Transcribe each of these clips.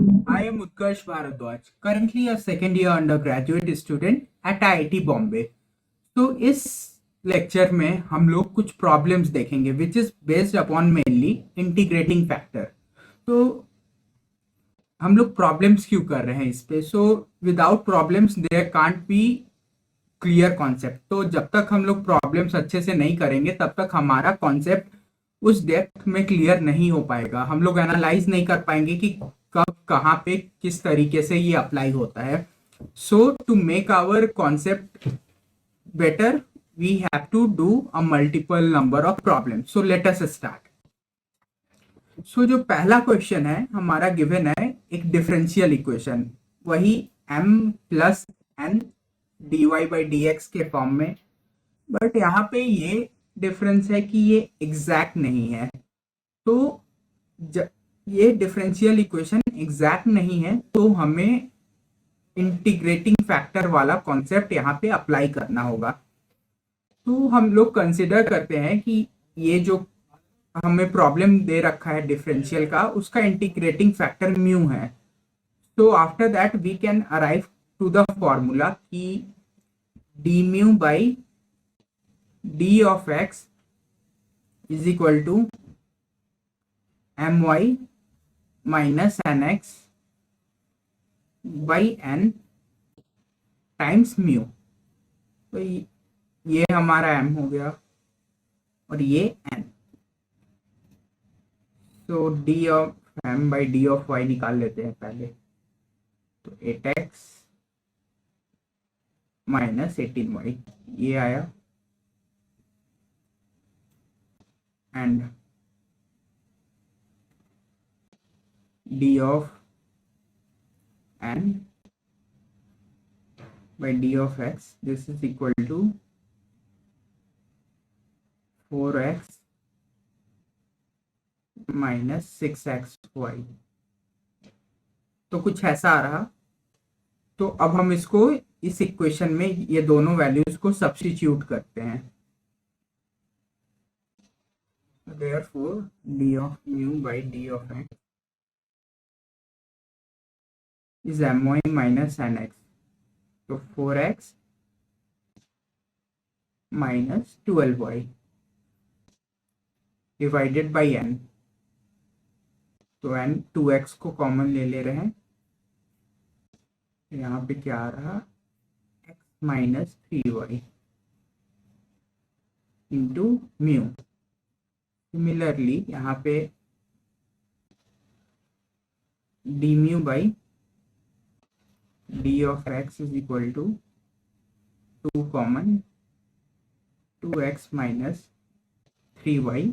I am Utkarsh Bharadwaj, currently a second year undergraduate student at IIT Bombay. तो इस lecture में हम लोग कुछ प्रॉब्लम्स देखेंगे which is based upon mainly integrating factor. तो हम लोग प्रॉब्लम्स क्यों कर रहे हैं इस पे? So without problems there can't be clear concept. तो जब तक हम लोग प्रॉब्लम्स अच्छे से नहीं करेंगे तब तक हमारा कॉन्सेप्ट उस डेप्थ में क्लियर नहीं हो पाएगा। हम लोग एनालाइज नहीं कर पाएंगे कि कब कहाँ पे किस तरीके से ये अप्लाई होता है। So to make our concept better we have to do a multiple number of problems. So let us start. So जो पहला क्वेश्चन है हमारा गिवन है एक डिफरेंशियल इक्वेशन, वही m plus n d y by d x के form में। But यहाँ पे ये डिफरेंस है कि ये एग्जैक्ट नहीं है। तो ये डिफरेंशियल इक्वेशन एग्जैक्ट नहीं है तो हमें इंटीग्रेटिंग फैक्टर वाला कॉन्सेप्ट यहाँ पे अप्लाई करना होगा। तो हम लोग कंसिडर करते हैं कि ये जो हमें प्रॉब्लम दे रखा है डिफरेंशियल का, उसका इंटीग्रेटिंग फैक्टर म्यू है। तो after that we can arrive to the formula कि d mu by d of x is equal to M y minus N x by N times mu. तो ये हमारा m हो गया और ये n। तो d of m by d of y निकाल लेते हैं पहले। तो 8x माइनस 18y ये आया, and d of n by d of x this is equal to 4x minus 6xy। तो कुछ ऐसा आ रहा। तो अब हम इसको इस इक्वेशन में ये दोनों वैल्यूज को सब्स्टिट्यूट करते हैं। Therefore d of mu by d of x is my minus nx। तो 4x minus 12y divided by n। तो n 2x को कॉमन ले रहे हैं, यहाँ पे क्या आ रहा, x minus 3y into mu. Similarly यहाँ पे d mu by d of x is equal to 2 common 2x minus 3y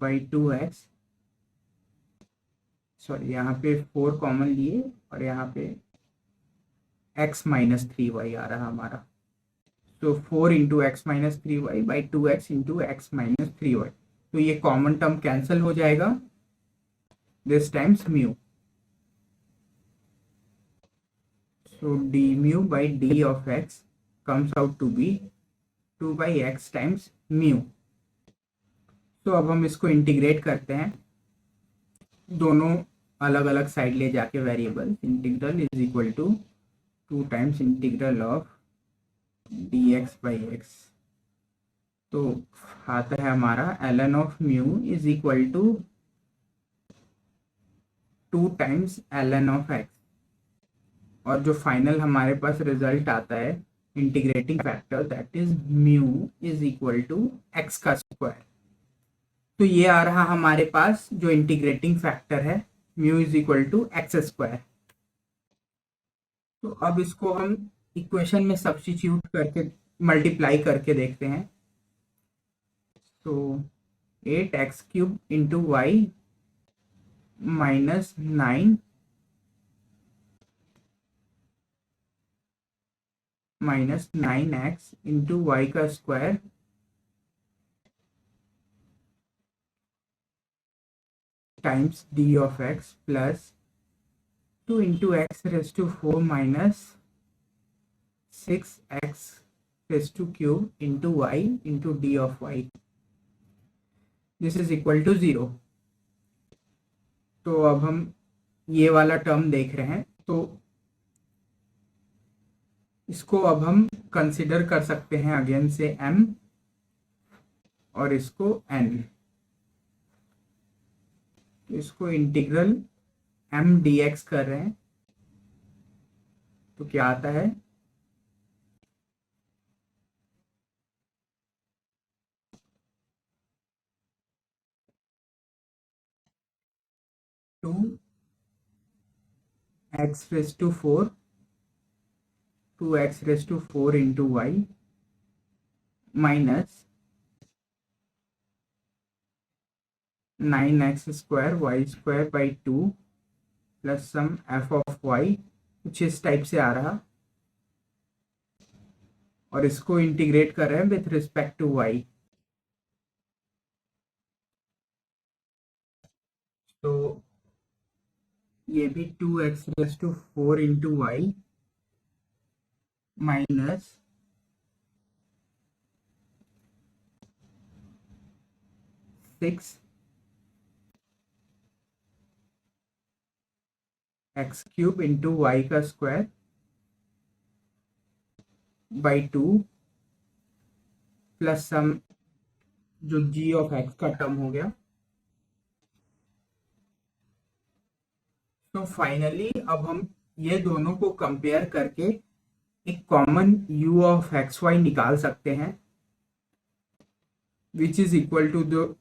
by 2x। Sorry, यहाँ पे 4 कॉमन लिए और यहाँ पे x माइनस 3y आ रहा हमारा। तो 4 into x minus 3y by 2x into x minus 3y। तो ये कॉमन टर्म कैंसिल हो जाएगा, this times mu. So d mu by d of x comes out to be 2 by x times mu. तो अब हम इसको integrate करते हैं, दोनों अलग अलग साइड ले जाके variable. Integral is equal to 2 times integral of d x by x. तो आता है हमारा ln of mu is equal to 2 times ln of x. और जो फाइनल हमारे पास रिजल्ट आता है integrating factor, that is mu is equal to x का स्क्वायर। तो ये आ रहा हमारे पास जो इंटीग्रेटिंग फैक्टर है, mu is equal to x square. तो अब इसको हम इक्वेशन में सब्स्टिट्यूट करके मल्टीप्लाई करके देखते हैं। तो 8x cube into y minus 9 minus 9x into y का square times d of x plus 2 into x raise to 4 minus 6x raise to cube into y into d of y. This is equal to 0। तो अब हम ये वाला term देख रहे हैं, तो इसको अब हम कंसिडर कर सकते हैं अगेन से m और इसको n। तो इसको इंटीग्रल m dx कर रहे हैं, तो क्या आता है 2x⁴ 2x⁴ into y minus 9x² y² by 2 plus some f of y, कुछ इस टाइप से आ रहा, और इसको इंटीग्रेट कर रहे हैं विथ रिस्पेक्ट टू y। तो ये भी 2x⁴ into y minus 6 x³ into y का स्क्वायर बाई 2 प्लस सम जो g ऑफ x का टर्म हो गया। तो फाइनली अब हम ये दोनों को कंपेयर करके एक कॉमन u ऑफ xy निकाल सकते हैं, which is equal to the,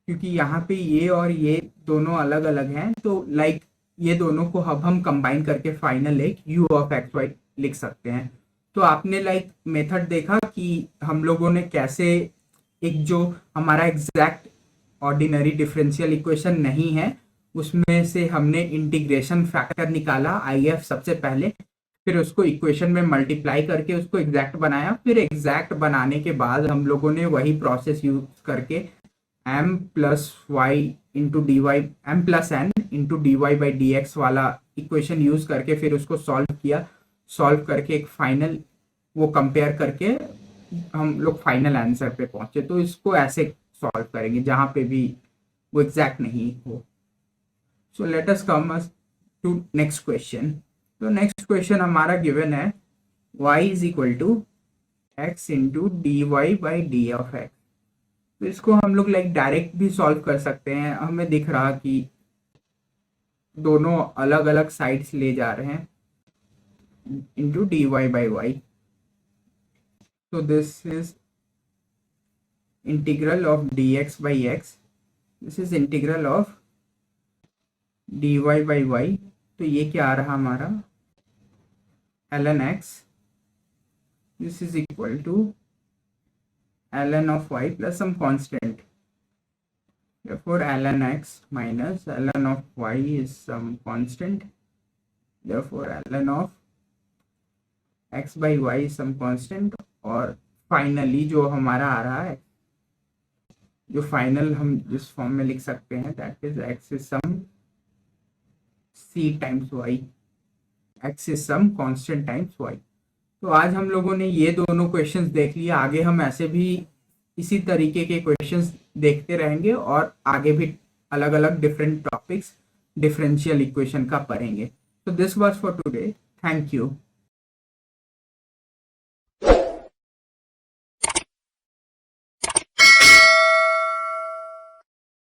क्योंकि यहाँ पे ये और ये दोनों अलग अलग हैं, तो लाइक ये दोनों को अब हम कंबाइन करके फाइनल एक u ऑफ xy लिख सकते हैं। तो आपने लाइक मेथड देखा कि हम लोगों ने कैसे एक जो हमारा एग्जैक्ट ऑर्डिनरी डिफरेंशियल इक्वेशन नहीं है उसमें से हमने इंटीग्रेशन फैक्टर निकाला IF सबसे पहले, फिर उसको इक्वेशन में मल्टीप्लाई करके उसको एग्जैक्ट बनाया, फिर एग्जैक्ट बनाने के बाद हम लोगों ने वही प्रोसेस यूज करके m plus y into d y, m plus n into d y by d x वाला इक्वेशन यूज करके फिर उसको सॉल्व किया। सॉल्व करके एक फाइनल वो कंपेयर करके हम लोग फाइनल आंसर पे पहुंचे। तो इसको ऐसे सॉल्व करेंगे जहां पे भी वो एग्जैक्ट नहीं हो। So let us come to next question. तो नेक्स्ट क्वेश्चन हमारा गिवन है y is equal to x into d y by d of x. तो इसको हम लोग लाइक डायरेक्ट भी सॉल्व कर सकते हैं। हमें दिख रहा कि दोनों अलग अलग साइड्स ले जा रहे हैं into d y by y. तो this is integral of d x by x, this is integral of d y by y. तो ये क्या आ रहा हमारा ln x, this is equal to ln of y plus some constant. Therefore ln x minus ln of y is some constant. Therefore ln of x by y is some constant. और finally जो हमारा आ रहा है, जो final हम जिस form में लिख सकते हैं, that is x is some c times y, x is some constant times y। तो आज हम लोगों ने ये दोनों क्वेश्चंस देख लिए। आगे हम ऐसे भी इसी तरीके के क्वेश्चंस देखते रहेंगे और आगे भी अलग अलग डिफरेंट टॉपिक्स डिफरेंशियल इक्वेशन का पढ़ेंगे। तो this was for today, thank you.